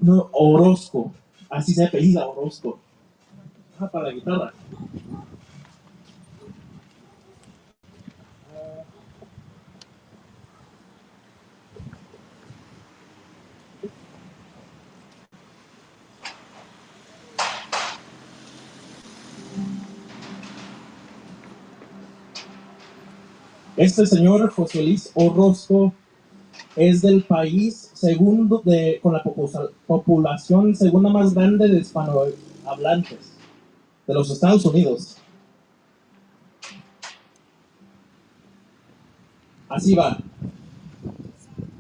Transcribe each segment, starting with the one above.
No, Orozco. Así se apellida, Orozco. Para la guitarra. Este señor José Luis Orozco es del país segundo con la población segunda más grande de hispanohablantes de los Estados Unidos. Así va.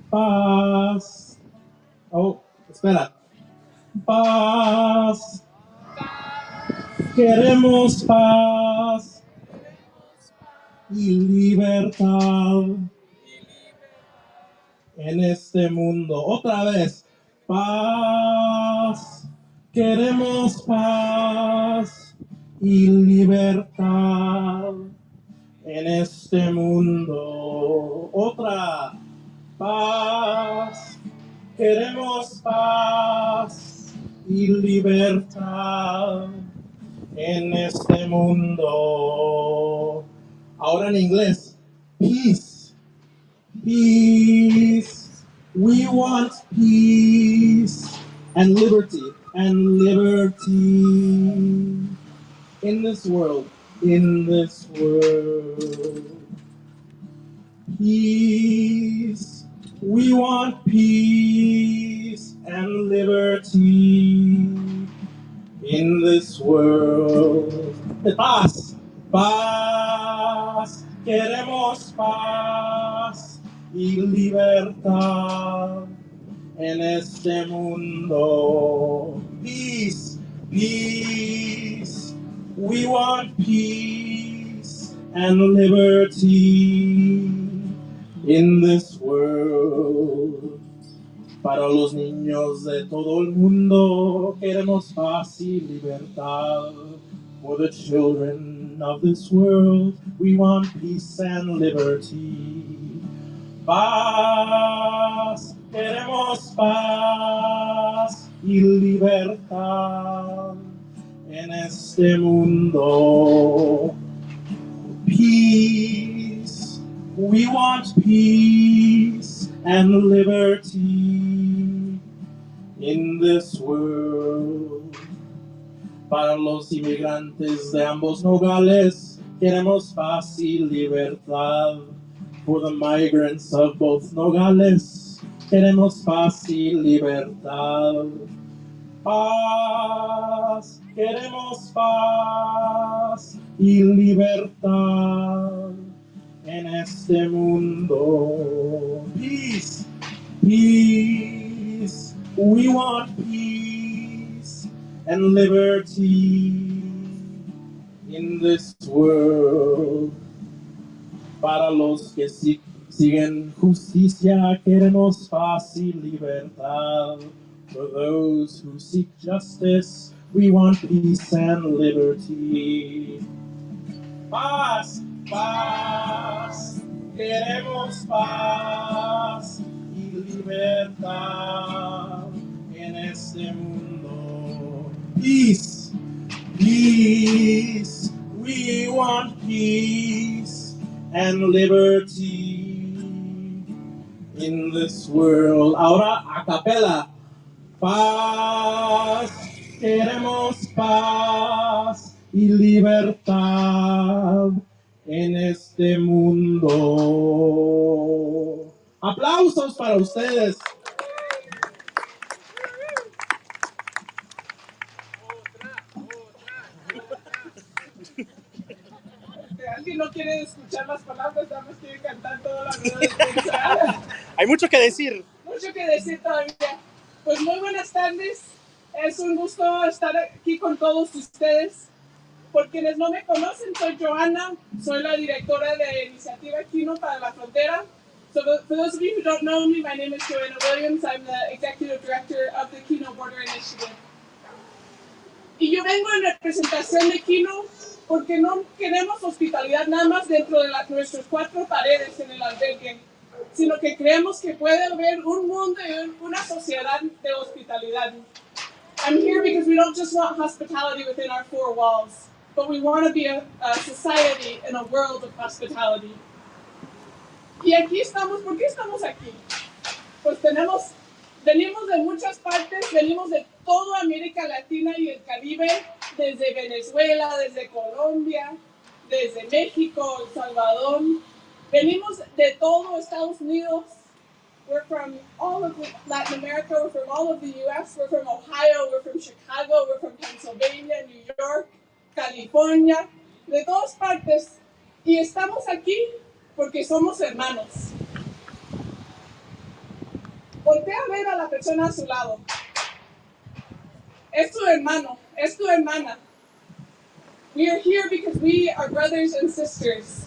Paz. Oh, espera. Paz. Queremos paz y libertad en este mundo. Otra vez. Paz. Queremos paz y libertad en este mundo. Otra. Paz. Queremos paz y libertad en este mundo. Ahora en inglés. Peace. Peace. We want peace and liberty. And liberty in this world. In this world. Peace. We want peace and liberty in this world. Paz, paz, queremos paz y libertad en este mundo. Peace, peace, we want peace and liberty in this world. Para los niños de todo el mundo queremos paz y libertad. For the children of this world we want peace and liberty. Paz, queremos paz y libertad en este mundo. Peace, we want peace and liberty in this world. Para los inmigrantes de ambos Nogales, queremos paz y libertad. For the migrants of both Nogales, queremos paz y libertad. Paz, queremos paz y libertad en este mundo. Peace, peace, we want peace and liberty in this world. Para los que siguen justicia, queremos paz y libertad. For those who seek justice, we want peace and liberty. Paz, paz, queremos paz y libertad en este mundo. Peace, peace, we want peace and liberty in this world. Ahora a capela. Paz, queremos paz y libertad en este mundo. Aplausos para ustedes. ¿Alguien no quiere escuchar las palabras? Nada más quiere cantar toda la vida. Hay mucho que decir. Mucho que decir todavía. Pues muy buenas tardes. Es un gusto estar aquí con todos ustedes. Por quienes no me conocen, soy Joanna. Soy la directora de Iniciativa Kino para la Frontera. So for those of you who don't know me, my name is Joanna Williams. I'm the Executive Director of the Kino Border Initiative. Y yo vengo en representación de Kino porque no queremos hospitalidad nada más dentro de nuestras 4 paredes en el albergue, sino que creemos que puede haber un mundo y una sociedad de hospitalidad. I'm here because we don't just want hospitality within our four walls, but we want to be a society and a world of hospitality. Y aquí estamos, ¿por qué estamos aquí? Pues venimos de muchas partes, venimos de toda América Latina y el Caribe, desde Venezuela, desde Colombia, desde México, El Salvador. Venimos de todo Estados Unidos. We're from all of Latin America, we're from all of the US, we're from Ohio, we're from Chicago, we're from Pennsylvania, New York, California, de todas partes. Y estamos aquí porque somos hermanos. Voltea a ver a la persona a su lado. Es tu hermano, es tu hermana. We are here because we are brothers and sisters.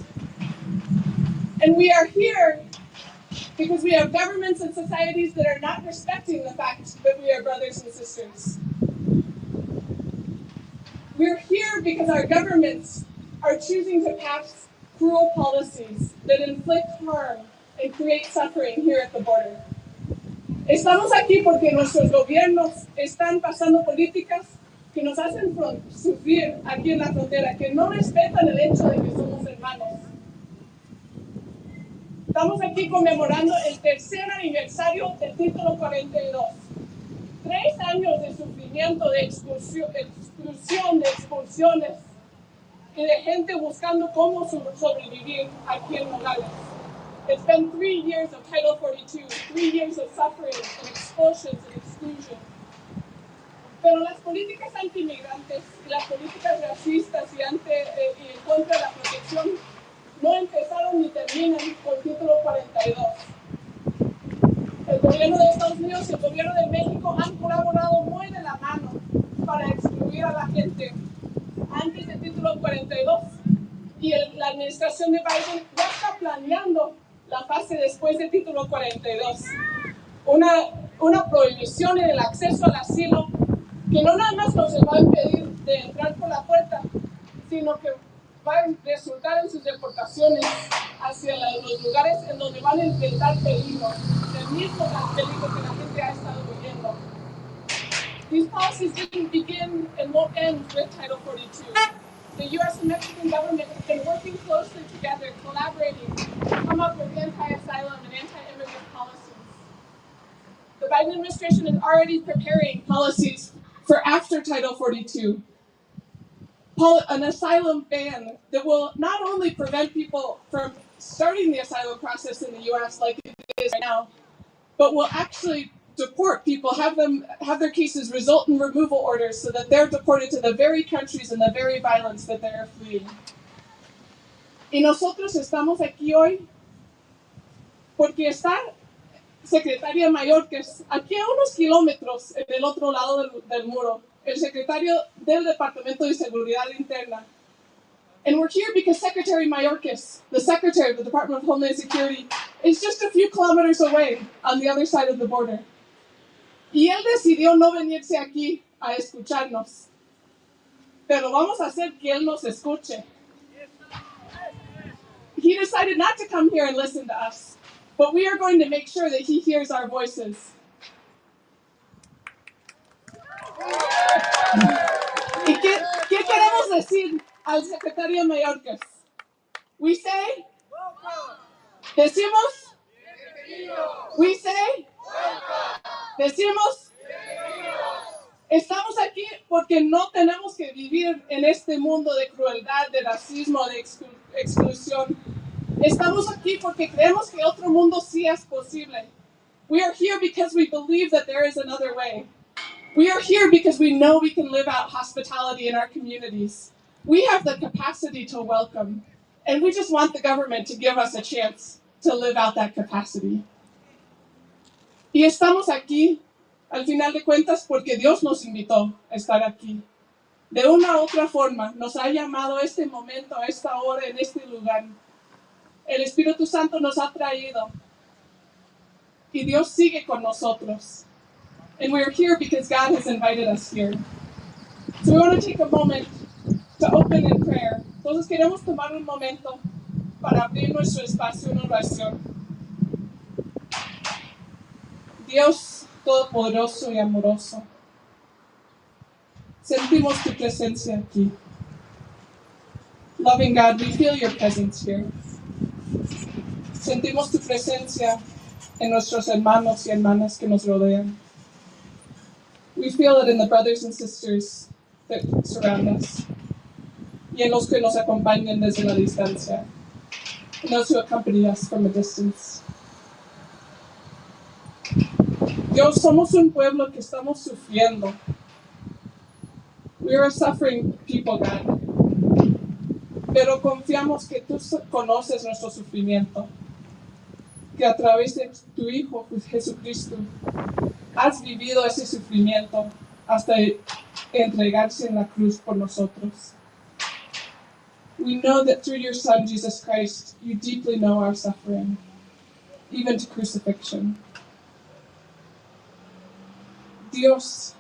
And we are here because we have governments and societies that are not respecting the fact that we are brothers and sisters. We're here because our governments are choosing to pass cruel policies that inflict harm and create suffering here at the border. Estamos aquí porque nuestros gobiernos están pasando políticas que nos hacen sufrir aquí en la frontera, que no respetan el hecho de que somos hermanos. Estamos aquí conmemorando el tercer aniversario del título 42. 3 años de sufrimiento, de exclusión, de expulsiones y de gente buscando cómo sobrevivir aquí en Nogales. It's been 3 years of Title 42, 3 years of suffering and expulsions and exclusion. Pero las políticas anti-inmigrantes y las políticas racistas y en contra de la protección no empezaron ni terminan con título 42. El gobierno de Estados Unidos y el gobierno de México han colaborado muy de la mano para excluir a la gente antes del título 42 y la administración de Biden ya está planeando la fase después del título 42. Una prohibición en el acceso al asilo que no nada más nos va a impedir de entrar por la puerta, sino que va a resultar en sus deportaciones hacia los lugares en donde van a enfrentar peligro, el mismo peligro que la gente ha estado viviendo. These policies didn't begin and won't end with Title 42. The U.S. and Mexican government have been working closely together, collaborating to come up with anti-asylum and anti-immigrant policies. The Biden administration is already preparing policies for after Title 42. An asylum ban that will not only prevent people from starting the asylum process in the U.S. like it is right now, but will actually deport people, have their cases result in removal orders so that they're deported to the very countries and the very violence that they're fleeing. Y nosotros estamos aquí hoy porque está secretaria mayor, que es aquí a unos kilómetros en el otro lado del muro, el secretario del Departamento de Seguridad Interna. And we're here because Secretary Mayorkas, the Secretary of the Department of Homeland Security, is just a few kilometers away on the other side of the border. Y él decidió no venirse aquí a escucharnos. Pero vamos a hacer que él nos escuche. He decided not to come here and listen to us, but we are going to make sure that he hears our voices. ¿Y qué queremos decir al secretario Mayorkas? We say, decimos, we say, decimos, estamos aquí porque no tenemos que vivir en este mundo de crueldad, de racismo, de exclusión. Estamos aquí porque creemos que otro mundo sí es posible. We are here because we believe that there is another way. We are here because we know we can live out hospitality in our communities. We have the capacity to welcome, and we just want the government to give us a chance to live out that capacity. Y estamos aquí, al final de cuentas, porque Dios nos invitó a estar aquí. De una u otra forma, nos ha llamado a este momento, a esta hora, en este lugar. El Espíritu Santo nos ha traído. Y Dios sigue con nosotros. And we are here because God has invited us here. So we want to take a moment to open in prayer. Entonces queremos tomar un momento para abrir nuestro espacio en oración. Dios Todopoderoso y amoroso, sentimos tu presencia aquí. Loving God, we feel your presence here. Sentimos tu presencia en nuestros hermanos y hermanas que nos rodean. We feel it in the brothers and sisters that surround us, y en los que nos acompañan desde la distancia, and those who accompany us from a distance. Dios, somos un pueblo que estamos sufriendo. We are a suffering people, God. Pero confiamos que tú conoces nuestro sufrimiento, que a través de tu Hijo Jesucristo has vivido ese sufrimiento hasta entregarse en la cruz por nosotros. We know that through your Son, Jesus Christ, you deeply know our suffering, even to crucifixion. Dios,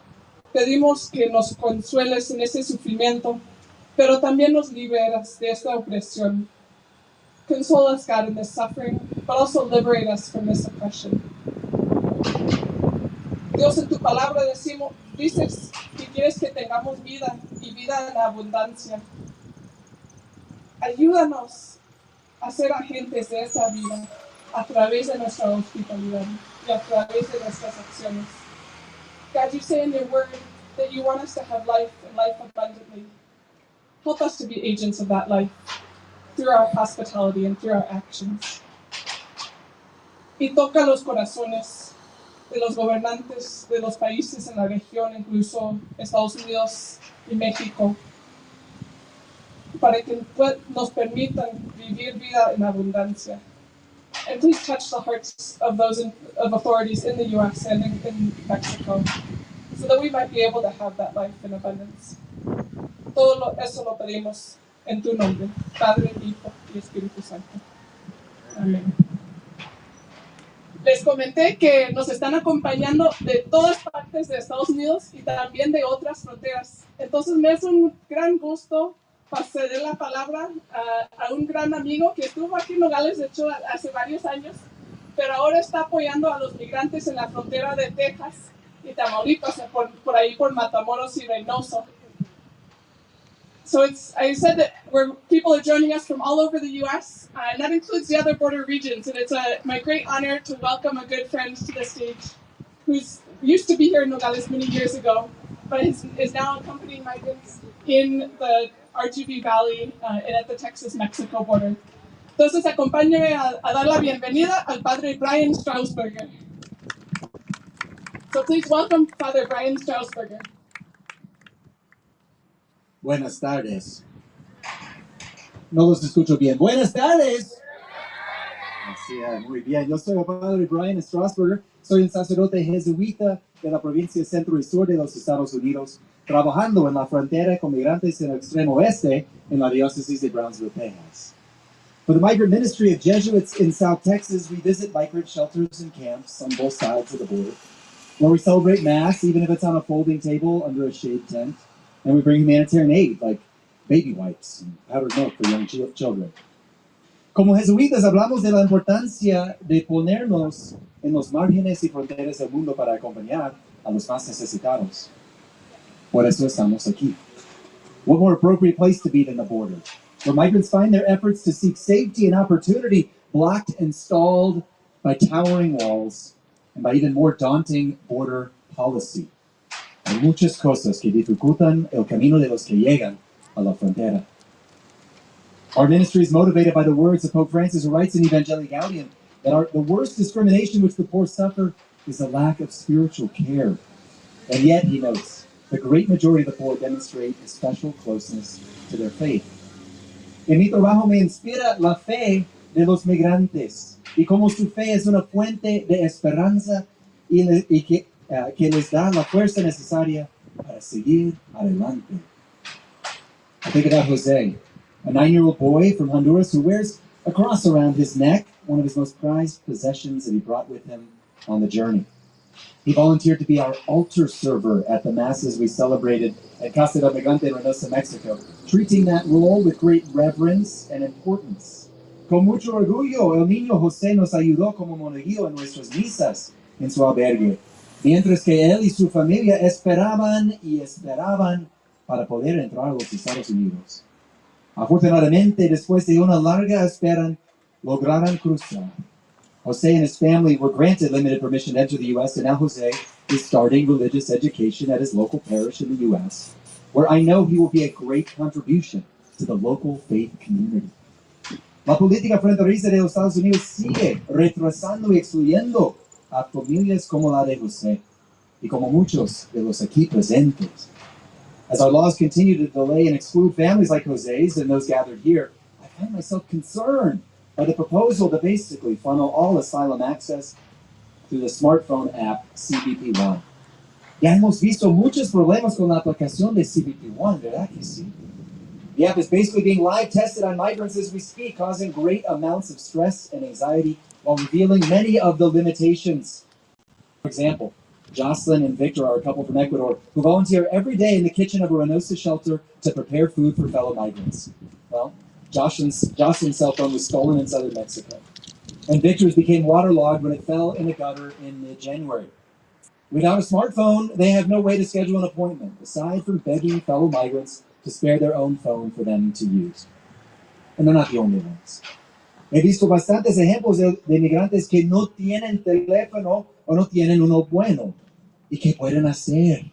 pedimos que nos consueles en ese sufrimiento, pero también nos liberas de esta opresión. Console us, God, in this suffering, but also liberate us from this oppression. Dios, en tu palabra dices que quieres que tengamos vida y vida en abundancia. Ayúdanos a ser agentes de esa vida a través de nuestra hospitalidad y a través de nuestras acciones. God, you say in your word that you want us to have life and life abundantly. Help us to be agents of that life through our hospitality and through our actions. Y toca los corazones de los gobernantes de los países en la región, incluso Estados Unidos y México, para que nos permitan vivir vida en abundancia. And please touch the hearts of of authorities in the U.S. and in Mexico, so that we might be able to have that life in abundance. Eso lo pedimos en tu nombre, Padre, Hijo y Espíritu Santo. Amén. Les comenté que nos están acompañando de todas partes de Estados Unidos y también de otras fronteras. Entonces me es un gran gusto ceder la palabra a un gran amigo que estuvo aquí en Nogales, de hecho, hace varios años, pero ahora está apoyando a los migrantes en la frontera de Texas y Tamaulipas, por ahí por Matamoros y Reynoso. So I said that people are joining us from all over the U.S., and that includes the other border regions. And it's my great honor to welcome a good friend to the stage who used to be here in Nogales many years ago, but is now accompanying migrants in the RGV Valley and at the Texas-Mexico border. Entonces, acompáñeme a dar la bienvenida al Padre Brian Strausberger. So please welcome Father Brian Strausberger. Buenas tardes. No los escucho bien. Buenas tardes. Así es, muy bien. Yo soy el Padre Brian Strausberger. Soy un sacerdote jesuita de la provincia Centro y Sur de los Estados Unidos, trabajando en la frontera con migrantes en el extremo oeste en la diócesis de Brownsville, Texas. For the Migrant Ministry of Jesuits in South Texas, we visit migrant shelters and camps on both sides of the border, where we celebrate Mass, even if it's on a folding table under a shade tent, and we bring humanitarian aid like baby wipes and powdered milk for young children. Como jesuitas hablamos de la importancia de ponernos en los márgenes y fronteras del mundo para acompañar a los más necesitados. Por eso estamos aquí. What more appropriate place to be than the border, where migrants find their efforts to seek safety and opportunity blocked and stalled by towering walls and by even more daunting border policy. Hay muchas cosas que dificultan el camino de los que llegan a la frontera. Our ministry is motivated by the words of Pope Francis, who writes in Evangelii Gaudium that the worst discrimination which the poor suffer is a lack of spiritual care. And yet, he notes, the great majority of the poor demonstrate a special closeness to their faith. En mi trabajo me inspira la fe de los migrantes y como su fe es una fuente de esperanza y que les da la fuerza necesaria para seguir adelante. I think about Jose, a 9-year-old boy from Honduras who wears a cross around his neck, one of his most prized possessions that he brought with him on the journey. He volunteered to be our altar server at the masses we celebrated at Casa del Migrante in Reynosa, Mexico, treating that role with great reverence and importance. Con mucho orgullo, el niño José nos ayudó como monaguillo en nuestras misas en su albergue, mientras que él y su familia esperaban y esperaban para poder entrar a los Estados Unidos. Afortunadamente, después de una larga espera, lograron cruzar. Jose and his family were granted limited permission to enter the U.S., and now Jose is starting religious education at his local parish in the U.S., where I know he will be a great contribution to the local faith community. La política fronteriza de los Estados Unidos sigue retrasando y excluyendo a familias como la de Jose y como muchos de los aquí presentes. As our laws continue to delay and exclude families like Jose's and those gathered here, I find myself concerned by the proposal to basically funnel all asylum access through the smartphone app CBPOne. Ya hemos visto muchos problemas con la aplicación de CBPOne, ¿verdad que sí? The app is basically being live tested on migrants as we speak, causing great amounts of stress and anxiety while revealing many of the limitations. For example, Jocelyn and Victor are a couple from Ecuador who volunteer every day in the kitchen of a Reynosa shelter to prepare food for fellow migrants. Well, Jocelyn's cell phone was stolen in southern Mexico, and Victor's became waterlogged when it fell in a gutter in mid-January. Without a smartphone, they have no way to schedule an appointment, aside from begging fellow migrants to spare their own phone for them to use. And they're not the only ones. He visto bastantes ejemplos de migrantes que no tienen teléfono o no tienen uno bueno. ¿Y qué pueden hacer?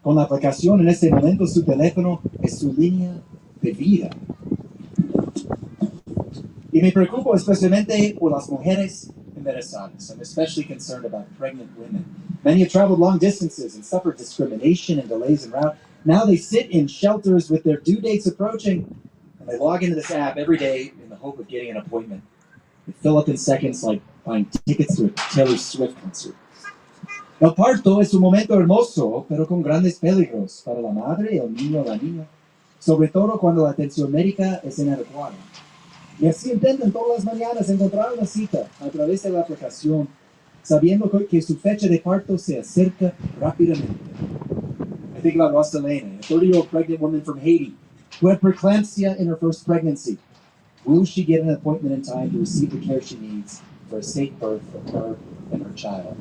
Con la aplicación en este momento su teléfono es su línea de vida. Y me preocupo especialmente por las mujeres embarazadas. I'm especially concerned about pregnant women. Many have traveled long distances and suffered discrimination and delays en route. Now they sit in shelters with their due dates approaching, and they log into this app every day in the hope of getting an appointment. They fill up in seconds like buying tickets to a Taylor Swift concert. El parto es un momento hermoso, pero con grandes peligros para la madre, el niño o la niña, sobre todo cuando la atención médica es inadecuada. Y así intentan todas las mañanas encontrar una cita a través de la aplicación, sabiendo que su fecha de parto se acerca rápidamente. I think about Rosalena, a 30-year-old pregnant woman from Haiti who had preeclampsia in her first pregnancy. Will she get an appointment in time to receive the care she needs for a safe birth for her and her child?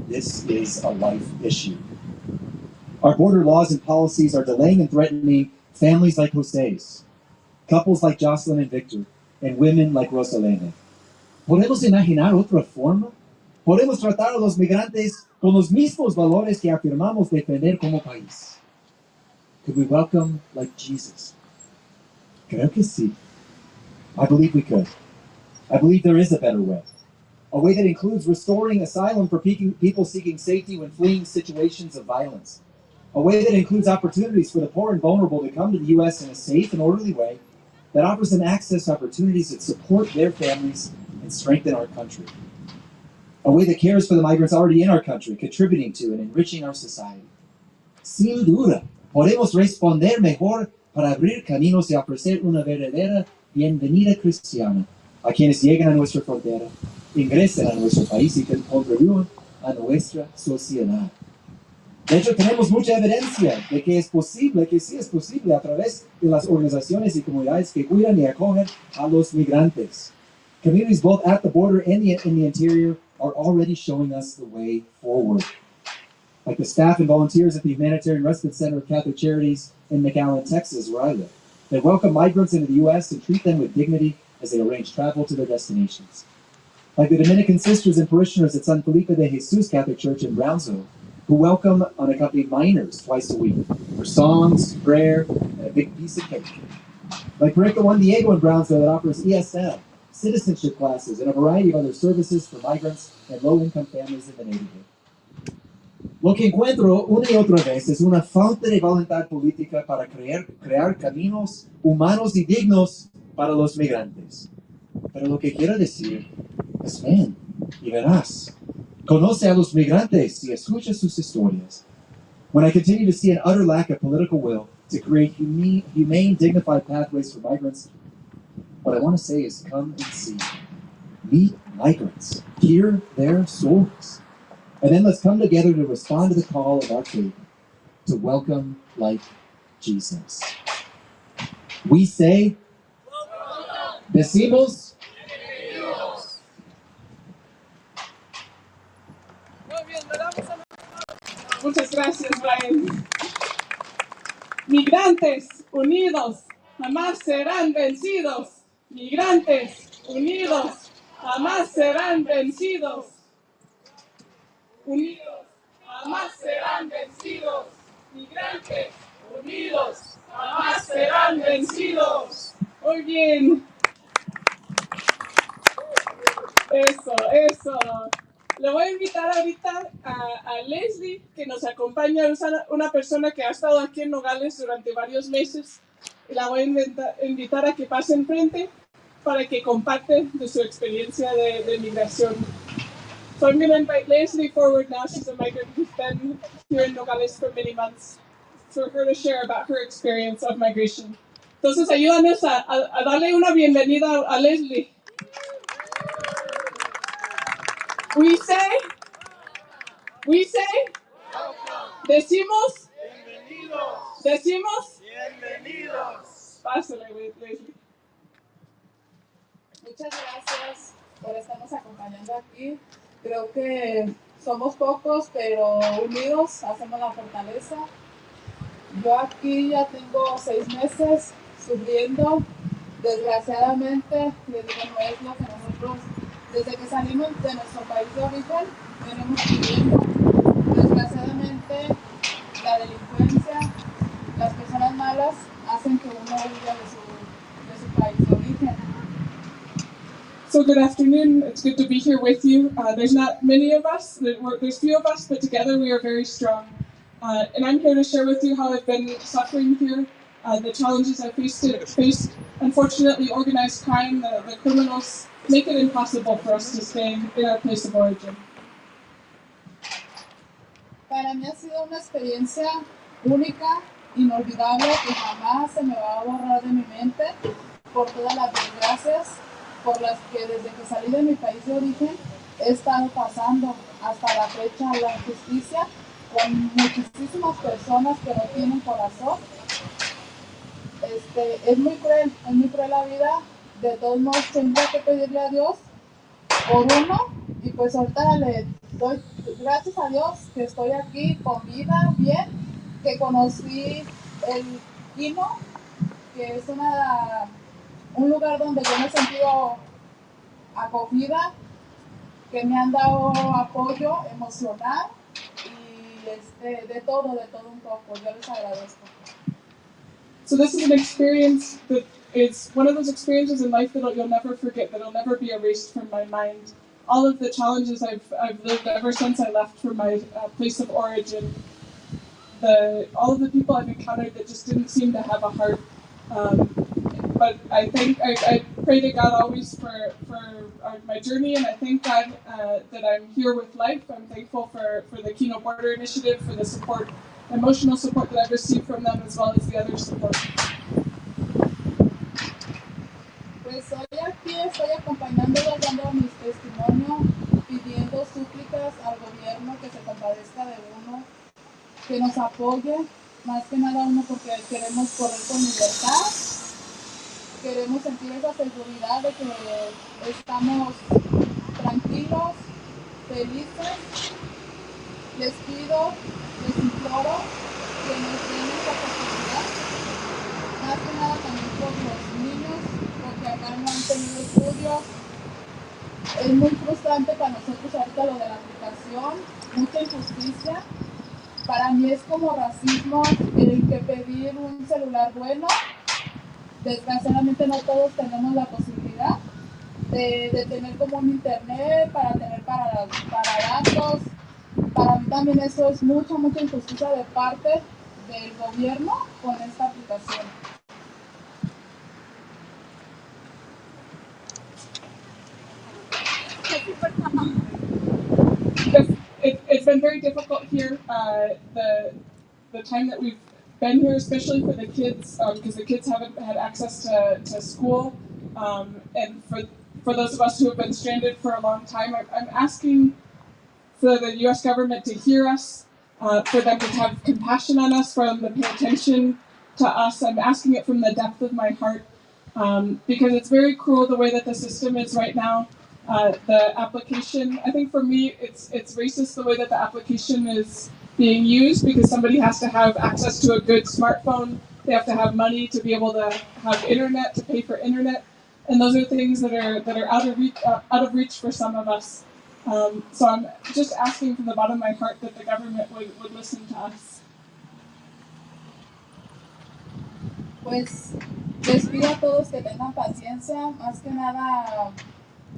This is a life issue. Our border laws and policies are delaying and threatening families like Jose's, couples like Jocelyn and Victor, and women like Rosalena. ¿Podemos imaginar otra forma? ¿Podemos tratar a los migrantes con los mismos valores que afirmamos defender como país? Could we welcome like Jesus? Creo que sí. I believe we could. I believe there is a better way. A way that includes restoring asylum for people seeking safety when fleeing situations of violence. A way that includes opportunities for the poor and vulnerable to come to the U.S. in a safe and orderly way that offers them access to opportunities that support their families and strengthen our country. A way that cares for the migrants already in our country, contributing to and enriching our society. Sin duda, podemos responder mejor para abrir caminos y ofrecer una verdadera bienvenida cristiana a quienes llegan a nuestra frontera, ingresen a nuestro país y contribuyen a nuestra sociedad. De hecho, tenemos mucha evidencia de que es posible, que sí es posible a través de las organizaciones y comunidades que cuidan y acogen a los migrantes. Communities both at the border and in the interior are already showing us the way forward. Like the staff and volunteers at the Humanitarian Respite Center of Catholic Charities in McAllen, Texas, where I live. They welcome migrants into the U.S. and treat them with dignity as they arrange travel to their destinations. Like the Dominican sisters and parishioners at San Felipe de Jesus Catholic Church in Brownsville, who welcome unaccompanied minors twice a week for songs, prayer, and a big piece of cake. Like Pretext Diego in Brownsville that offers ESL, citizenship classes, and a variety of other services for migrants and low-income families in the neighborhood. Lo que encuentro una y otra vez es una falta de voluntad política para crear caminos humanos y dignos para los migrantes. Pero lo que quiero decir es ven y verás. Conoce a los migrantes y escucha sus historias. When I continue to see an utter lack of political will to create humane, dignified pathways for migrants, what I want to say is come and see. Meet migrants. Hear their stories. And then let's come together to respond to the call of our faith, to welcome like Jesus. We say, decimos, Muchas gracias, Brian. Migrantes unidos jamás serán vencidos. Migrantes unidos jamás serán vencidos. Unidos jamás serán vencidos. Migrantes unidos jamás serán vencidos. Muy bien. Eso. Le voy a invitar ahorita a Leslie, que nos acompaña, es una persona que ha estado aquí en Nogales durante varios meses. Y la voy a invitar a que pase enfrente para que comparte de su experiencia de migración. So I'm going to invite Leslie forward now. She's a migrant who's been here in Nogales for many months, for her to share about her experience of migration. Entonces, ayúdanos a darle una bienvenida a Leslie. We say, decimos, bienvenidos. Decimos, bienvenidos. Pásale, Leslie. Muchas gracias por estarnos acompañando aquí. Creo que somos pocos, pero unidos hacemos la fortaleza. Yo aquí ya tengo 6 meses sufriendo. Desgraciadamente, les digo, no es lo que nosotros, desde que salimos de nuestro país de origen, venimos viviendo. Desgraciadamente, la delincuencia, las personas malas hacen que uno huya de su país de origen. So good afternoon. It's good to be here with you. There's not many of us. There's few of us, but together we are very strong. And I'm here to share with you how I've been suffering here, the challenges I faced. Unfortunately, organized crime, the criminals, make it impossible for us to stay in our place of origin. Para mí ha sido una experiencia única, inolvidable, que jamás se me va a borrar de mi mente por todas las desgracias por las que desde que salí de mi país de origen he estado pasando hasta la fecha, la injusticia con muchísimas personas que no tienen corazón. Es muy cruel la vida. De todos modos, siempre hay que pedirle a Dios por uno, y pues ahorita le doy gracias a Dios que estoy aquí con vida, bien, que conocí el Kino, que es un lugar donde yo me he sentido acogida, que me han dado apoyo emocional y de todo un poco. Yo les agradezco. So this is an experience that is one of those experiences in life that you'll never forget, that'll never be erased from my mind. All of the challenges I've lived ever since I left from my place of origin, all of the people I've encountered that just didn't seem to have a heart. But I pray to God always for my journey, and I thank God that I'm here with life. I'm thankful for the Kino Border Initiative, for the support, emotional support that I've received from them, as well as the other support. Pues hoy aquí estoy acompañándolos, dando mi testimonio, pidiendo súplicas al gobierno que se compadezca de uno, que nos apoye, más que nada uno porque queremos correr con libertad, queremos sentir esa seguridad de que estamos tranquilos, felices. Les pido, les imploro que nos den esa oportunidad, más que nada también por los niños, porque acá no han tenido estudios. Es muy frustrante para nosotros ahorita lo de la aplicación, mucha injusticia. Para mí es como racismo el que pedir un celular bueno. Desgraciadamente no todos tenemos la posibilidad de tener como un internet, para tener para datos. Para mí también eso es mucha injusticia de parte del gobierno con esta aplicación. It's been very difficult here. The time that we've been here, especially for the kids, because the kids haven't had access to school, and for those of us who have been stranded for a long time, I'm asking for the U.S. government to hear us, for them to have compassion on us, for them to pay attention to us. I'm asking it from the depth of my heart, because it's very cruel the way that the system is right now. The application, I think for me, it's racist the way that the application is being used because somebody has to have access to a good smartphone. They have to have money to be able to have internet, to pay for internet, and those are things that are out of reach for some of us. So I'm just asking from the bottom of my heart that the government would listen to us. Pues les pido a todos que tengan paciencia, más que nada,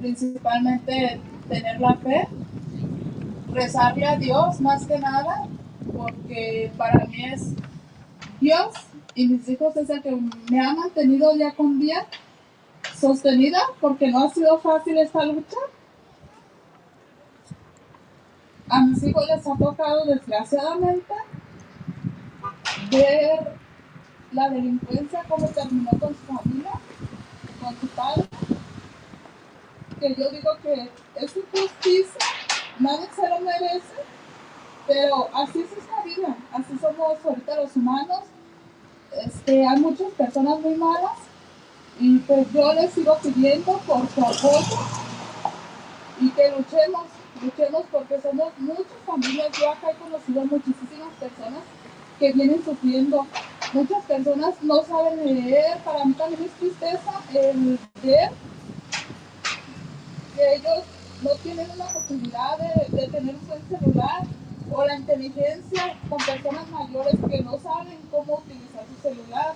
principalmente tener la fe, rezarle a Dios más que nada, porque para mí es Dios y mis hijos es el que me ha mantenido día con día sostenida, porque no ha sido fácil esta lucha. A mis hijos les ha tocado desgraciadamente ver la delincuencia, cómo terminó con su familia, con su padre, que yo digo que es injusticia, nadie se lo merece, pero así es esta vida, así somos ahorita los humanos. Hay muchas personas muy malas y pues yo les sigo pidiendo por su apoyo y que luchemos porque somos muchas familias. Yo acá he conocido muchísimas personas que vienen sufriendo. Muchas personas no saben leer. Para mí también es tristeza el ver que ellos no tienen una oportunidad de tener un buen celular, o la inteligencia con personas mayores que no saben cómo utilizar su celular.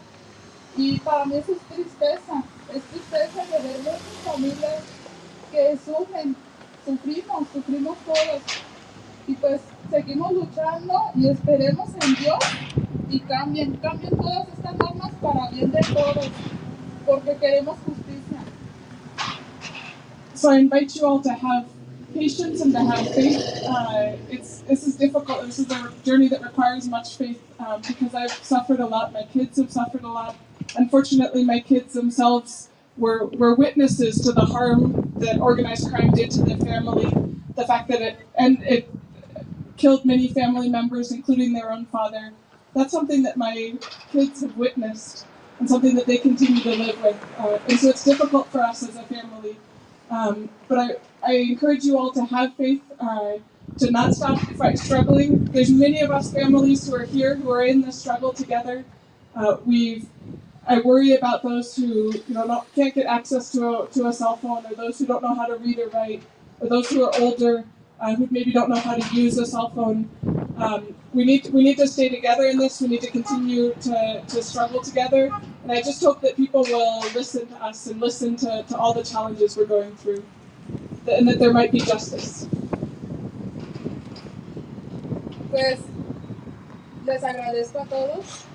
Y para mí eso es tristeza de ver muchas familias que sufrimos todos. Y pues seguimos luchando y esperemos en Dios y cambien todas estas normas para bien de todos, porque queremos justicia. So I invite you all to have patience and to have faith. This is difficult. This is a journey that requires much faith because I've suffered a lot. My kids have suffered a lot. Unfortunately, my kids themselves were witnesses to the harm that organized crime did to their family. The fact that it killed many family members, including their own father. That's something that my kids have witnessed and something that they continue to live with. And so it's difficult for us as a family. But I encourage you all to have faith, to not stop struggling. There's many of us families who are here who are in this struggle together. I worry about those who can't get access to a cell phone, or those who don't know how to read or write, or those who are older who maybe don't know how to use a cell phone. We need to stay together in this. We need to continue to struggle together. And I just hope that people will listen to us and listen to all the challenges we're going through, and that there might be justice. Pues les agradezco a todos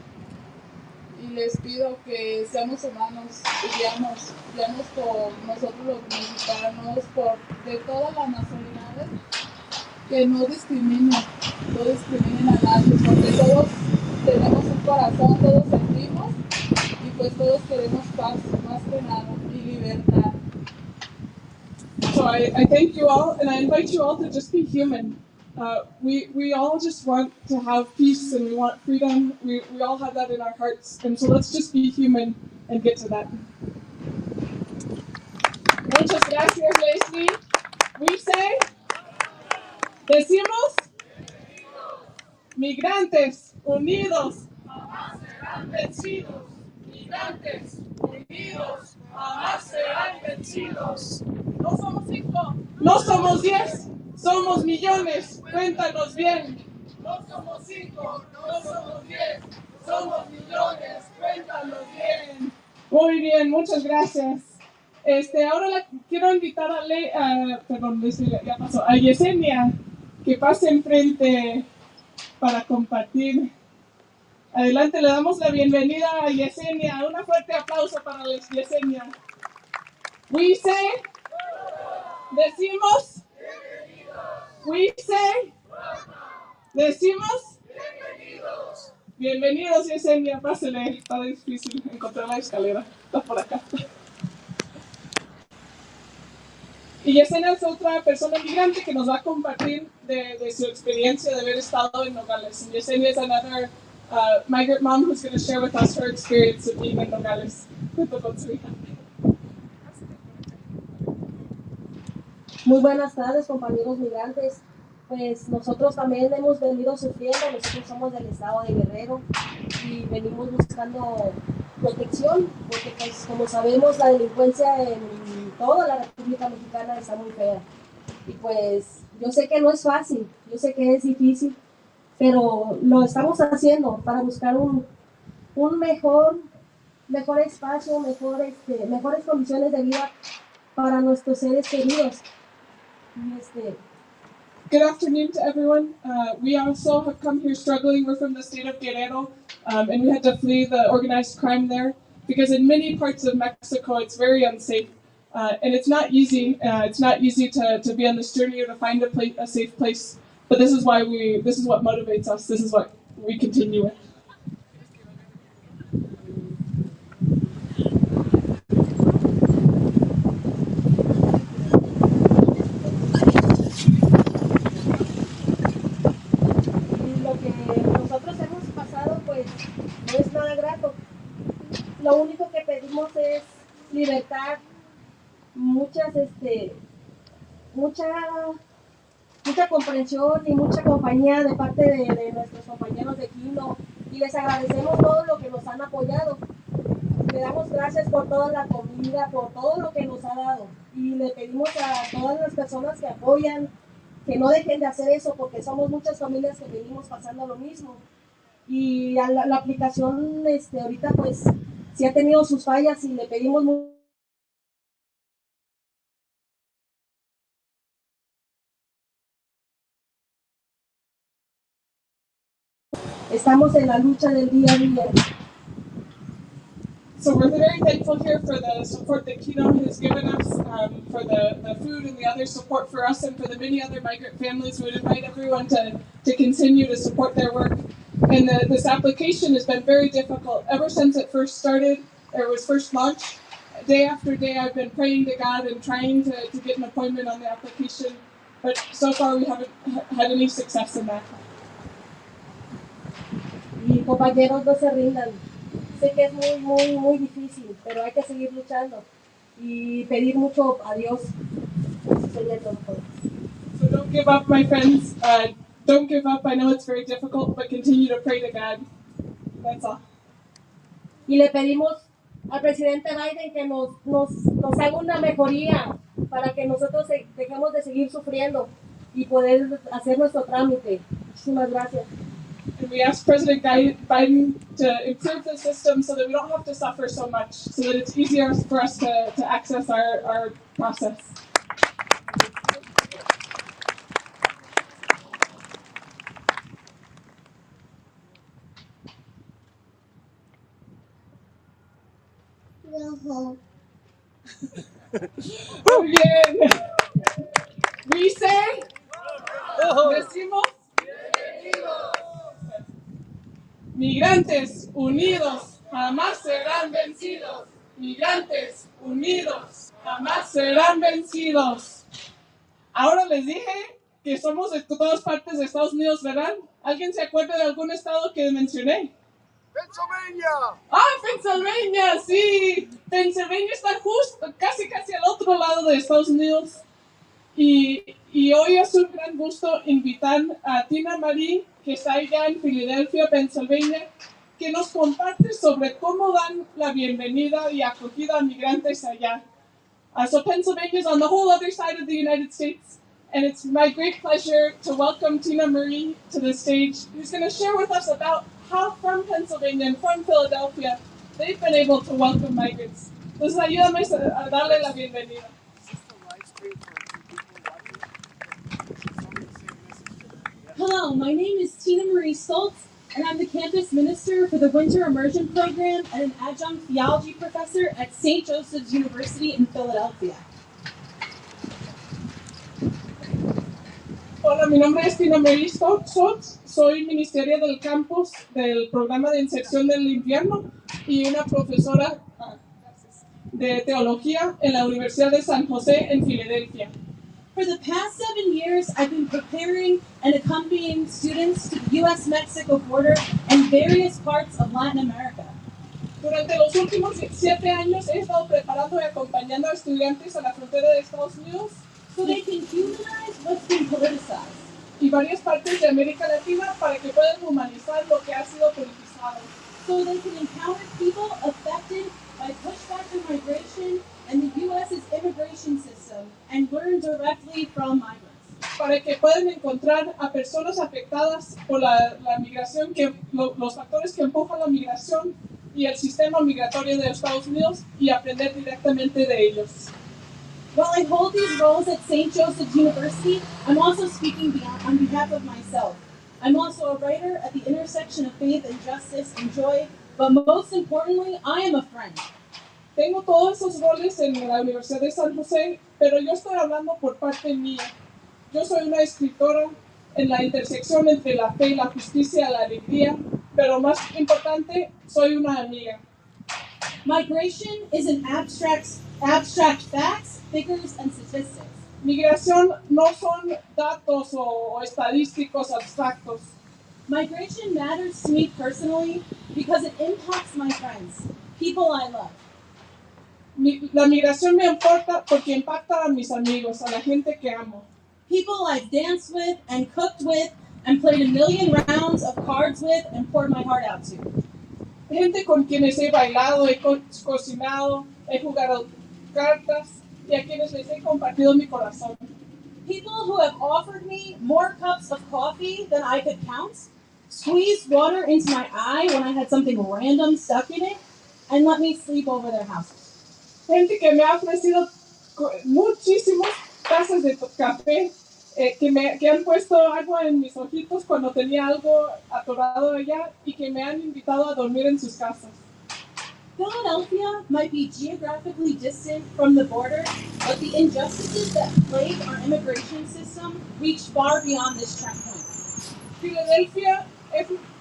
y les pido que seamos humanos y veamos por nosotros los mexicanos, por de todas las nacionalidades, que no discriminen a nadie, porque todos tenemos un corazón, todos sentimos y pues todos queremos paz, más que nada, y libertad. So I thank you all, and I invite you all to just be human. We all just want to have peace, and we want freedom. We all have that in our hearts, and so let's just be human and get to that. Muchas gracias, Leslie. We say, decimos, migrantes unidos jamás serán vencidos. Migrantes unidos jamás serán vencidos. No somos 5, no somos 10, somos millones. Cuéntanos bien. No somos 5, no somos 10, somos millones. Cuéntanos bien. Muy bien, muchas gracias. Ahora quiero invitar a Yesenia, que pase enfrente para compartir. Adelante, le damos la bienvenida a Yesenia. Un fuerte aplauso para Yesenia. We say, decimos, we say, decimos, bienvenidos Yesenia, pásele, está difícil encontrar la escalera, está por acá. Y Yesenia es otra persona migrante que nos va a compartir de su experiencia de haber estado en Nogales. And Yesenia is another migrant mom who's going to share with us her experience of being in Nogales junto con su hija. Muy buenas tardes, compañeros migrantes. pues nosotros también hemos venido sufriendo. Nosotros somos del estado de Guerrero y venimos buscando protección, porque pues como sabemos la delincuencia en toda la República Mexicana está muy fea. Y pues yo sé que no es fácil, yo sé que es difícil, pero lo estamos haciendo para buscar un mejor espacio, mejores condiciones de vida para nuestros seres queridos. Good afternoon to everyone. We also have come here struggling. We're from the state of Guerrero, and we had to flee the organized crime there because in many parts of Mexico it's very unsafe, and it's not easy. It's not easy to be on this journey or to find a safe place. But this is what motivates us. This is what we continue with. No es nada grato. Lo único que pedimos es libertad, mucha comprensión y mucha compañía de parte de nuestros compañeros de Quino, y les agradecemos todo lo que nos han apoyado. Le damos gracias por toda la comida, por todo lo que nos ha dado, y le pedimos a todas las personas que apoyan que no dejen de hacer eso, porque somos muchas familias que venimos pasando lo mismo. Y a la aplicación ahorita pues sí ha tenido sus fallas y le pedimos mucho. Estamos en la lucha del día a día. So we're very thankful here for the support that Kino has given us, for the food and the other support for us and for the many other migrant families. We would invite everyone to continue to support their work. And this application has been very difficult. Ever since it first started, or it was first launched, day after day I've been praying to God and trying to get an appointment on the application. But so far we haven't had any success in that. Y compañeros, no se rindan. Sé que es muy difícil, pero hay que seguir luchando y pedir mucho a Dios. Eso sería todo. So don't give up, my friends. Don't give up. I know it's very difficult, but continue to pray to God. That's all. Y le pedimos al presidente Biden que nos haga una mejoría para que nosotros dejemos de seguir sufriendo y poder hacer nuestro trámite. Muchísimas gracias. And we ask President Biden to improve the system so that we don't have to suffer so much, so that it's easier for us to access our process. Muy bien. We say, decimos, migrantes unidos jamás serán vencidos. Migrantes unidos jamás serán vencidos. Ahora les dije que somos de todas partes de Estados Unidos, ¿verdad? ¿Alguien se acuerda de algún estado que mencioné? Pennsylvania. Pennsylvania, sí. Pennsylvania está justo, casi al otro lado de Estados Unidos. Y hoy es un gran gusto invitar a Tina Marie, que está allá en Filadelfia, Pennsylvania, que nos comparte sobre cómo dan la bienvenida y acogida a migrantes allá. So Pennsylvania is on the whole other side of the United States, and it's my great pleasure to welcome Tina Marie to the stage, who's going to share with us about how from Pennsylvania and from Philadelphia they've been able to welcome migrants. Entonces ayúdame a darle la bienvenida. Hello, my name is Tina Marie Stoltz, and I'm the campus minister for the Winter Immersion Program and an adjunct theology professor at St. Joseph's University in Philadelphia. Hola, mi nombre es Tina Marie Stoltz, soy ministeria del campus del programa de inserción del invierno y una profesora de teología en la Universidad de San José en Filadelfia. For the past 7 years, I've been preparing and accompanying students to the U.S.-Mexico border and various parts of Latin America. Durante los últimos 7 años he estado preparando y acompañando a estudiantes a la frontera de Estados Unidos so they can humanize what's been politicized. y varias partes de América Latina para que puedan humanizar lo que ha sido politizado. So they can encounter people affected by pushback and migration and the U.S.'s immigration system and learn directly from migrants. Para que puedan encontrar a personas afectadas por la migración, los factores que empujan la migración y el sistema migratorio de Estados Unidos y aprender directamente de ellos. While I hold these roles at St. Joseph's University, I'm also speaking on behalf of myself. I'm also a writer at the intersection of faith and justice and joy, but most importantly, I am a friend. Tengo todos esos roles en la Universidad de San José, pero yo estoy hablando por parte mía. Yo soy una escritora en la intersección entre la fe y la justicia, la alegría, pero más importante, soy una amiga. Migration isn't abstract facts, figures, and statistics. Migración no son datos o estadísticos abstractos. Migration matters to me personally because it impacts my friends, people I love. La migración me importa porque impacta a mis amigos, a la gente que amo. People I've danced with and cooked with and played a million rounds of cards with and poured my heart out to. Gente con quienes he bailado, he cocinado, he jugado cartas y a quienes les he compartido mi corazón. People who have offered me more cups of coffee than I could count, squeezed water into my eye when I had something random stuck in it, and let me sleep over their houses. Gente que me ha ofrecido muchísimas tazas de café, que han puesto agua en mis ojitos cuando tenía algo atorado allá y que me han invitado a dormir en sus casas. Philadelphia might be geographically distant from the border, but the injustices that plague our immigration system reach far beyond this checkpoint. Filadelfia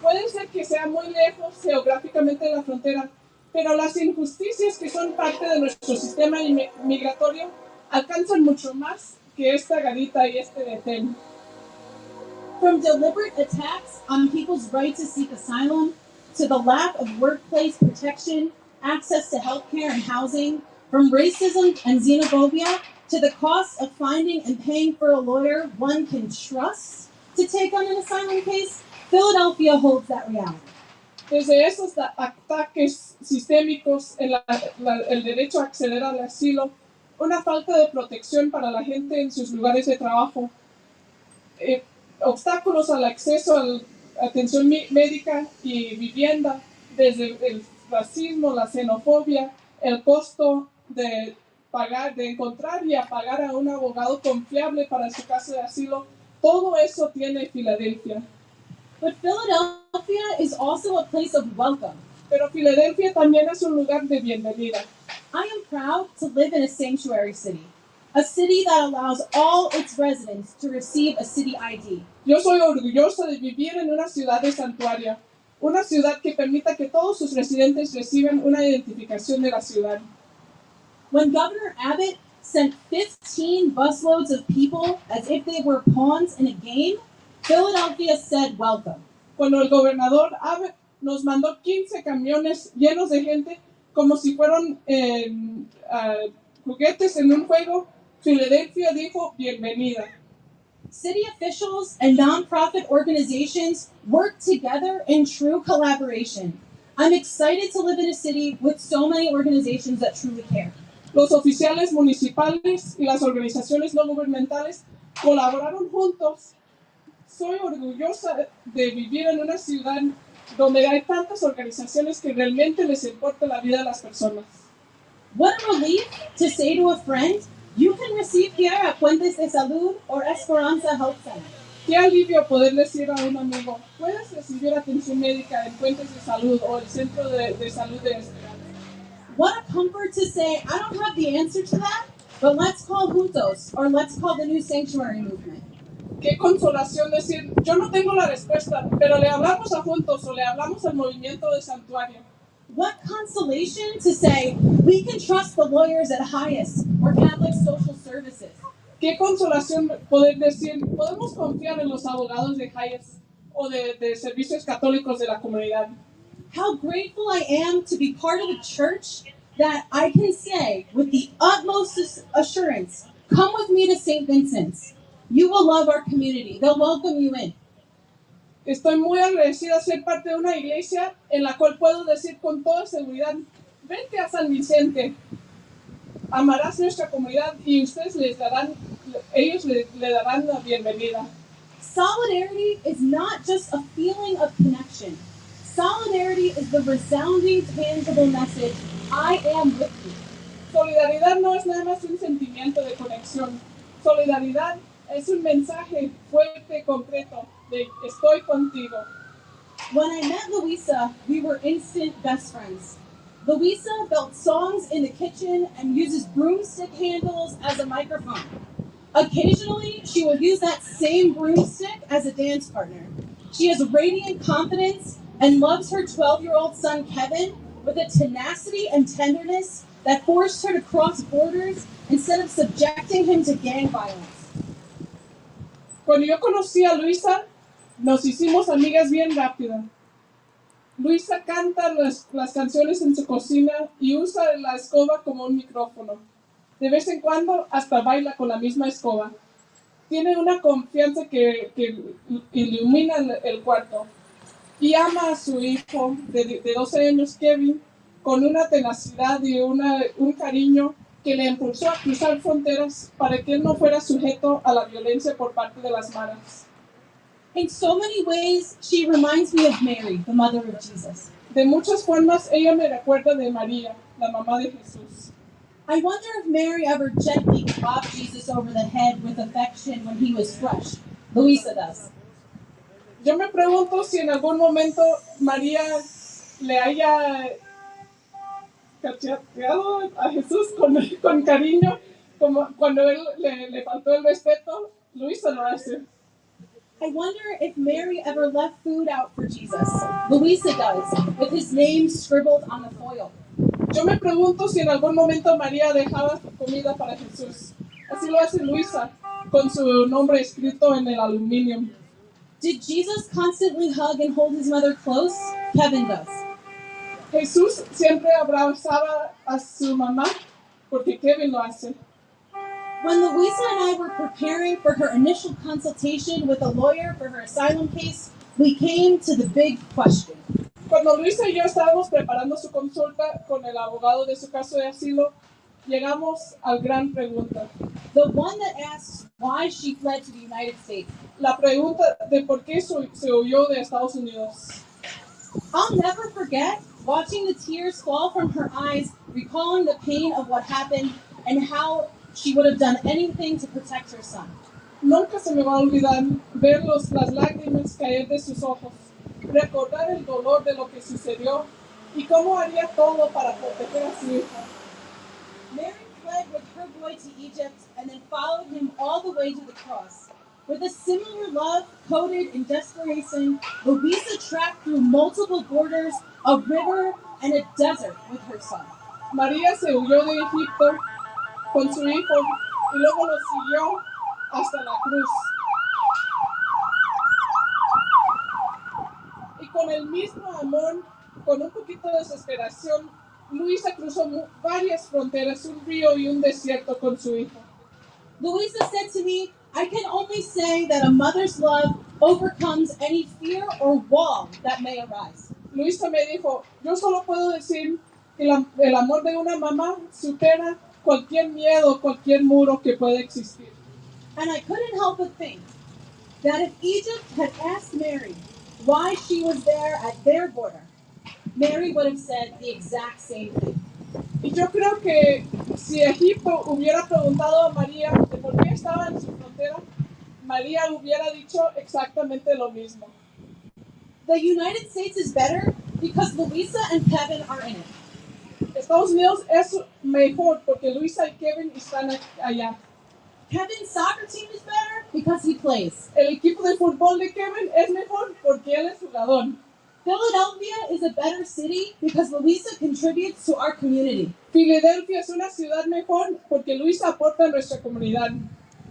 puede ser que sea muy lejos geográficamente de la frontera, pero las injusticias que son parte de nuestro sistema migratorio alcanzan mucho más que esta garita y este detén. From deliberate attacks on people's right to seek asylum, to the lack of workplace protection, access to healthcare and housing, from racism and xenophobia, to the cost of finding and paying for a lawyer one can trust to take on an asylum case, Philadelphia holds that reality. Desde esos ataques sistémicos en el derecho a acceder al asilo, una falta de protección para la gente en sus lugares de trabajo, obstáculos al acceso a la atención médica y vivienda, desde el racismo, la xenofobia, el costo de encontrar y pagar a un abogado confiable para su caso de asilo, todo eso tiene Filadelfia. But Philadelphia is also a place of welcome. Pero Filadelfia también es un lugar de bienvenida. I am proud to live in a sanctuary city, a city that allows all its residents to receive a city ID. Yo soy orgullosa de vivir en una ciudad de santuario, una ciudad que permita que todos sus residentes reciban una identificación de la ciudad. When Governor Abbott sent 15 busloads of people as if they were pawns in a game, Philadelphia said welcome. Cuando el gobernador Abbott nos mandó 15 camiones llenos de gente como si fueran juguetes en un juego, Filadelfia dijo bienvenida. City officials and nonprofit organizations work together in true collaboration. I'm excited to live in a city with so many organizations that truly care. Los oficiales municipales y las organizaciones no gubernamentales colaboraron juntos. Soy orgullosa de vivir en una ciudad donde hay tantas organizaciones que realmente les importa la vida de las personas. What a relief to say to a friend, you can receive care at Puentes de Salud or Esperanza Health Center. Qué alivio poder decir a un amigo, puedes recibir atención médica en Puentes de Salud o el Centro de Salud de Esperanza. What a comfort to say, I don't have the answer to that, but let's call Juntos or let's call the new sanctuary movement. Qué consolación decir, yo no tengo la respuesta, pero le hablamos a Juntos o le hablamos al movimiento de santuario. What consolation to say, we can trust the lawyers at Highest or Catholic Social Services. Qué consolación poder decir, podemos confiar en los abogados de Highest o de servicios católicos de la comunidad. How grateful I am to be part of a church that I can say with the utmost assurance, come with me to St. Vincent's. You will love our community. They'll welcome you in. Estoy muy agradecida de ser parte de una iglesia en la cual puedo decir con toda seguridad, vente a San Vicente, amarás nuestra comunidad y ellos le darán la bienvenida. Solidarity is not just a feeling of connection. Solidarity is the resounding, tangible message, I am with you. Solidaridad no es nada más un sentimiento de conexión. Solidaridad es un mensaje fuerte, concreto, de estoy contigo. When I met Louisa, we were instant best friends. Louisa built songs in the kitchen and uses broomstick handles as a microphone. Occasionally, she will use that same broomstick as a dance partner. She has radiant confidence and loves her 12-year-old son, Kevin, with a tenacity and tenderness that forced her to cross borders instead of subjecting him to gang violence. Cuando yo conocí a Luisa, nos hicimos amigas bien rápido. Luisa canta las canciones en su cocina y usa la escoba como un micrófono. De vez en cuando hasta baila con la misma escoba. Tiene una confianza que ilumina el cuarto. Y ama a su hijo de 12 años, Kevin, con una tenacidad y un cariño que le impulsó a cruzar fronteras para que él no fuera sujeto a la violencia por parte de las maras. In so many ways, she reminds me of Mary, the mother of Jesus. De muchas formas, ella me recuerda de María, la mamá de Jesús. I wonder if Mary ever gently clapped Jesus over the head with affection when he was fresh. Louisa does. Yo me pregunto si en algún momento María le haya cacheteado a Jesús con cariño, como cuando él le faltó el respeto. Luisa lo hace. I wonder if Mary ever left food out for Jesus. Louisa does, with his name scribbled on the foil. Yo me pregunto si en algún momento María dejaba comida para Jesús. Así lo hace Luisa, con su nombre escrito en el aluminio. Did Jesus constantly hug and hold his mother close? Kevin does. Jesús siempre abrazaba a su mamá, porque Kevin lo hace. When Louisa and I were preparing for her initial consultation with a lawyer for her asylum case, we came to the big question. Cuando Luisa y yo estábamos preparando su consulta con el abogado de su caso de asilo, llegamos a la gran pregunta. The one that asks why she fled to the United States. La pregunta de por qué se huyó de Estados Unidos. I'll never forget watching the tears fall from her eyes, recalling the pain of what happened and how she would have done anything to protect her son. Nunca se me va a olvidar ver las lágrimas caer de sus ojos, recordar el dolor de lo que sucedió y cómo haría todo para proteger a su hijo. Mary fled with her boy to Egypt and then followed him all the way to the cross. With a similar love coded in desperation, Louisa tracked through multiple borders, a river, and a desert with her son. María se huyó de Egipto con su hijo y luego lo siguió hasta la cruz. Y con el mismo amor, con un poquito de desesperación, Luisa cruzó varias fronteras, un río y un desierto con su hijo. Louisa said to me, I can only say that a mother's love overcomes any fear or wall that may arise. Luisa me dijo, yo solo puedo decir que el amor de una mamá supera cualquier miedo, cualquier muro que pueda existir. And I couldn't help but think that if Egypt had asked Mary why she was there at their border, Mary would have said the exact same thing. Y yo creo que si Egipto hubiera preguntado a María de por qué estaba en su frontera, María hubiera dicho exactamente lo mismo. The United States is better because Louisa and Kevin are in it. Estados Unidos es mejor porque Luisa y Kevin están allá. Kevin's soccer team is better because he plays. El equipo de fútbol de Kevin es mejor porque él es jugador. Philadelphia is a better city because Louisa contributes to our community. Filadelfia es una ciudad mejor porque Luisa aporta a nuestra comunidad.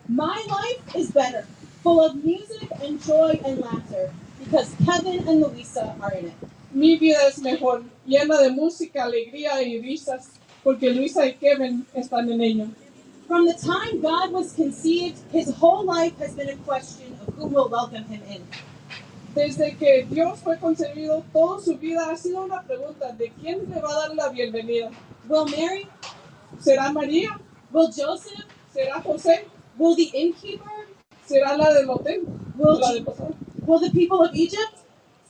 My life is better, full of music and joy and laughter because Kevin and Louisa are in it. Mi vida es mejor, llena de música, alegría y risas porque Luisa y Kevin están en ella. From the time God was conceived, his whole life has been a question of who will welcome him in. Desde que Dios fue concebido, toda su vida ha sido una pregunta de quién le va a dar la bienvenida. Will Mary? ¿Será María? Will Joseph? ¿Será José? Will the innkeeper? ¿Será la del hotel? Will, ¿La del pasado? will the people of Egypt?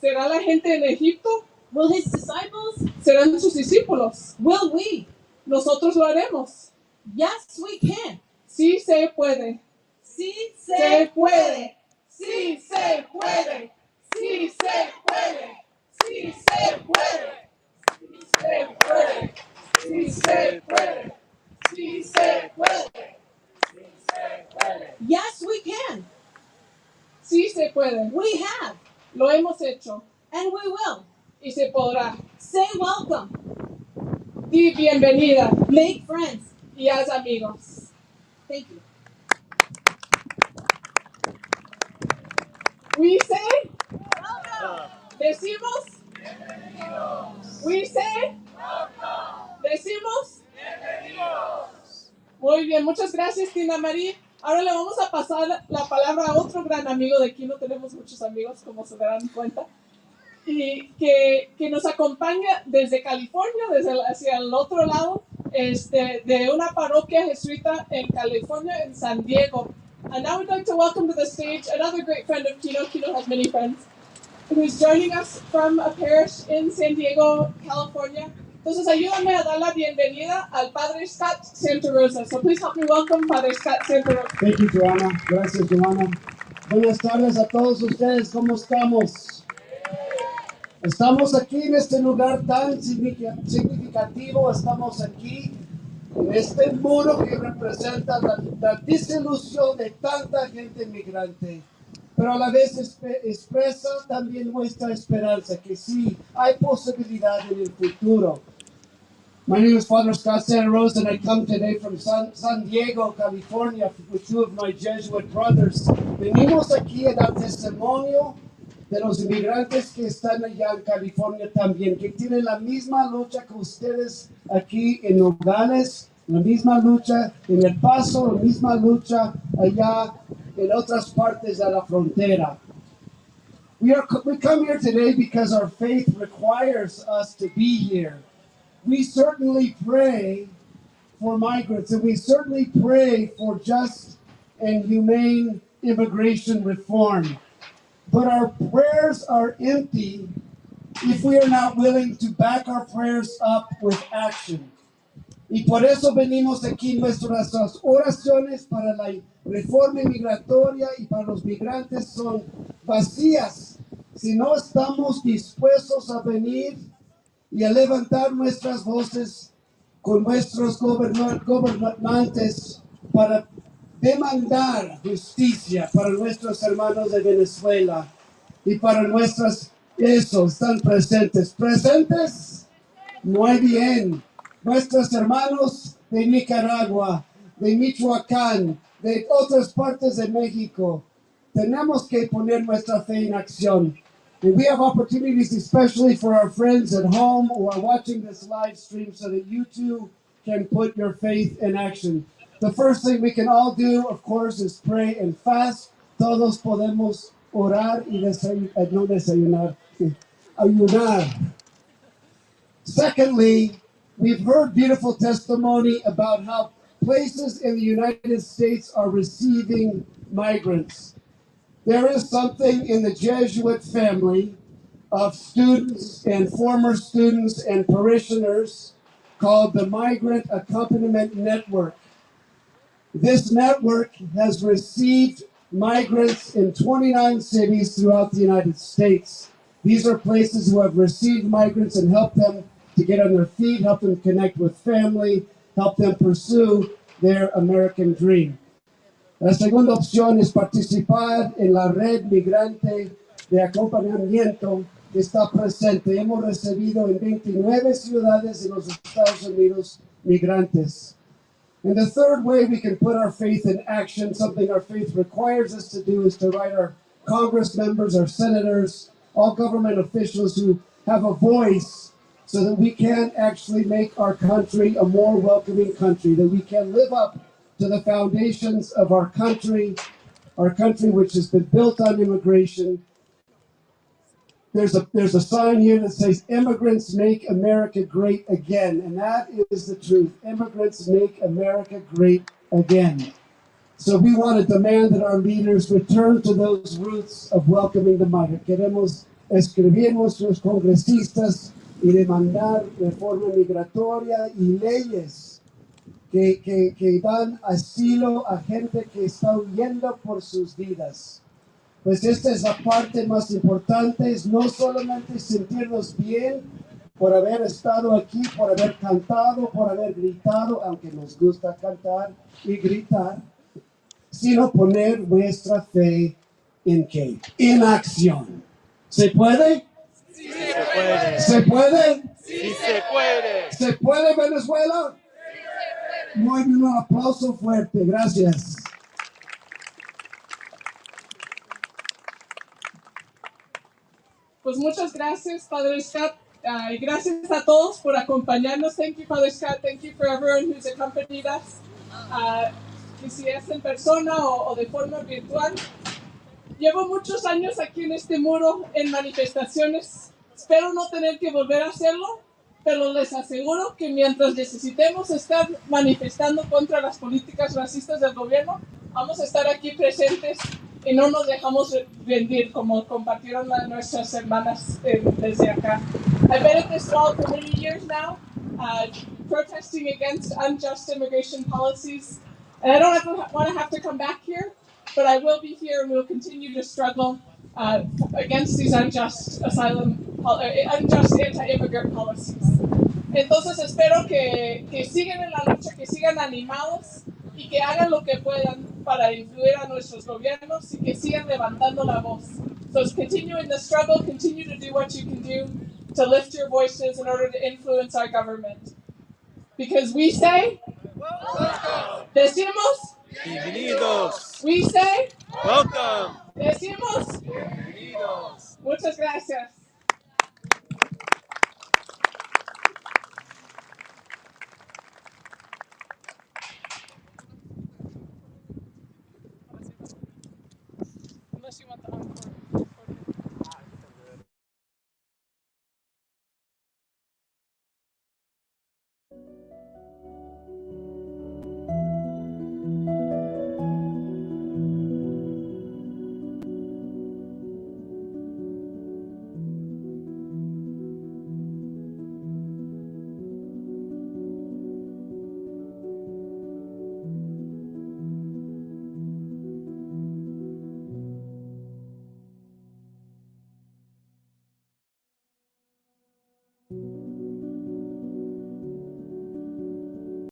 ¿Será la gente en Egipto? Will his disciples? ¿Serán sus discípulos? Will we? Nosotros lo haremos. Yes, we can. Sí se puede. Sí Se puede. Sí se puede. Sí se puede. Sí se puede. Sí se puede. Sí se puede. Sí se puede. Sí se puede. Yes, we can. Sí se puede. We have. Lo hemos hecho. And we will. Y se podrá. Say welcome. Di bienvenida. Make friends. Y haz amigos. Thank you. We say. Decimos. We say. Decimos. Muy bien, muchas gracias, Tina Marie. Ahora le vamos a pasar la palabra a otro gran amigo de aquí. No tenemos muchos amigos, como se darán cuenta. Y que nos acompaña desde California, hacia el otro lado, de una parroquia jesuita en California, en San Diego. And now we'd like to welcome to the stage another great friend of Kino. Kino has many friends. Who's joining us from a parish in San Diego, California. Entonces, ayúdame a dar la bienvenida al Padre Scott Santa Rosa. So please help me welcome Father Scott Santa Rosa. Thank you, Joanna. Gracias, Joanna. Buenas tardes a todos ustedes. ¿Cómo estamos? Estamos aquí en este lugar tan significativo. Estamos aquí en este muro que representa la desilusión de tanta gente migrante. Pero a la vez expresa también nuestra esperanza, que sí, hay posibilidad en el futuro. My name is Father Scott Santa Rosa, and I come today from San Diego, California, with two of my Jesuit brothers. Venimos aquí a dar testimonio de los inmigrantes que están allá en California también, que tienen la misma lucha que ustedes aquí en Nogales, la misma lucha en El Paso, la misma lucha allá en otras partes de la frontera. We come here today because our faith requires us to be here. We certainly pray for migrants, and we certainly pray for just and humane immigration reform. But our prayers are empty if we are not willing to back our prayers up with action. Y por eso venimos aquí. Nuestras oraciones para la reforma migratoria y para los migrantes son vacías si no estamos dispuestos a venir y a levantar nuestras voces con nuestros gobernantes para demandar justicia para nuestros hermanos de Venezuela y para nuestras, están presentes. ¿Presentes? Muy bien. Nuestros hermanos de Nicaragua, de Michoacán, de otras partes de México, tenemos que poner nuestra fe en acción. And we have opportunities, especially for our friends at home who are watching this live stream, so that you too can put your faith in action. The first thing we can all do, of course, is pray and fast. Todos podemos orar y ayunar. Secondly, we've heard beautiful testimony about how places in the United States are receiving migrants. There is something in the Jesuit family of students and former students and parishioners called the Migrant Accompaniment Network. This network has received migrants in 29 cities throughout the United States. These are places who have received migrants and helped them to get on their feet, help them connect with family, help them pursue their American dream. La segunda opción es participar en la red migrante de acompañamiento que está presente. Hemos recibido en 29 ciudades de los Estados Unidos migrantes. And the third way we can put our faith in action, something our faith requires us to do, is to write our Congress members, our senators, all government officials who have a voice so that we can actually make our country a more welcoming country, that we can live up to the foundations of our country which has been built on immigration. There's a sign here that says, "Immigrants make America great again," and that is the truth. Immigrants make America great again. So we want to demand that our leaders return to those roots of welcoming the migrant. Queremos escribir nuestros congresistas y demandar reforma migratoria y leyes que dan asilo a gente que está huyendo por sus vidas. Pues esta es la parte más importante, es no solamente sentirnos bien por haber estado aquí, por haber cantado, por haber gritado, aunque nos gusta cantar y gritar, sino poner nuestra fe en qué? En acción. ¿Se puede? Sí se puede. ¿Se puede? Sí se puede. ¿Se puede, Venezuela? Muy bien, un aplauso fuerte, gracias. Pues muchas gracias, Father Scott. Y gracias a todos por acompañarnos. Thank you, Father Scott. Thank you for everyone who's accompanied us. Que si es en persona o de forma virtual. Llevo muchos años aquí en este muro en manifestaciones. Espero no tener que volver a hacerlo, pero les aseguro que mientras necesitemos estar manifestando contra las políticas racistas del gobierno, vamos a estar aquí presentes y no nos dejamos rendir, como compartieron nuestras hermanas desde acá. I've been at this wall for many years now, protesting against unjust immigration policies, and I don't want to have to come back here, but I will be here and we'll continue to struggle against these unjust unjust anti-immigrant policies. Entonces espero que sigan en la lucha, que sigan animados y que hagan lo que puedan para influir a nuestros gobiernos y que sigan levantando la voz. So continue in the struggle, continue to do what you can do to lift your voices in order to influence our government. Because we say, welcome. Decimos, Bienvenidos. We say, Welcome. Decimos, Bienvenidos. Muchas gracias.